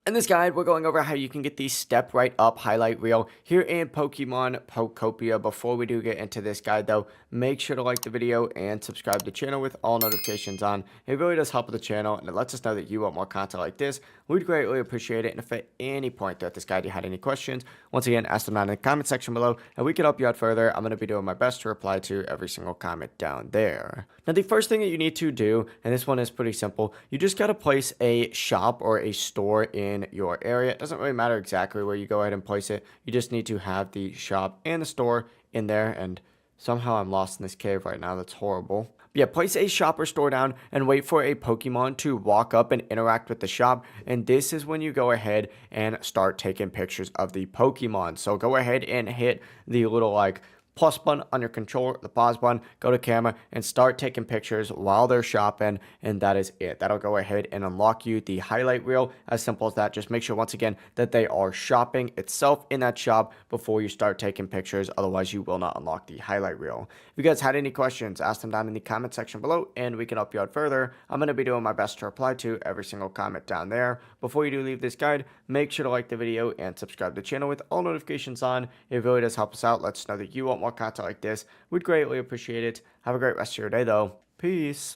In this guide, we're going over how you can get the step right up highlight reel here in Pokemon Pokopia. Before we do get into this guide though, make sure to like the video and subscribe to the channel with all notifications on. It really does help with the channel and it lets us know that you want more content like this. We'd greatly appreciate it. And if at any point throughout this guide you had any questions, once again, ask them down in the comment section below and we can help you out further. I'm going to be doing my best to reply to every single comment down there. Now, the first thing that you need to do, and this one is pretty simple, you just got to place a shop or a store in your area. It doesn't really matter exactly where you go ahead and place it. You just need to have the shop and the store in there. And somehow I'm lost in this cave right now. That's horrible. But yeah, place a shop or store down and wait for a Pokemon to walk up and interact with the shop. And this is when you go ahead and start taking pictures of the Pokemon. So go ahead and hit the little plus button on your controller, the pause button, go to camera and start taking pictures while they're shopping, and that is it. That'll go ahead and unlock you the highlight reel. As simple as that. Just make sure once again that they are shopping itself in that shop before you start taking pictures, otherwise you will not unlock the highlight reel. If you guys had any questions, ask them down in the comment section below and we can help you out further. I'm going to be doing my best to reply to every single comment down there. Before you do leave this guide, make sure to like the video and subscribe to the channel with all notifications on. It really does help us out. Let us know that you want more content like this. We'd greatly appreciate it. Have a great rest of your day though. Peace.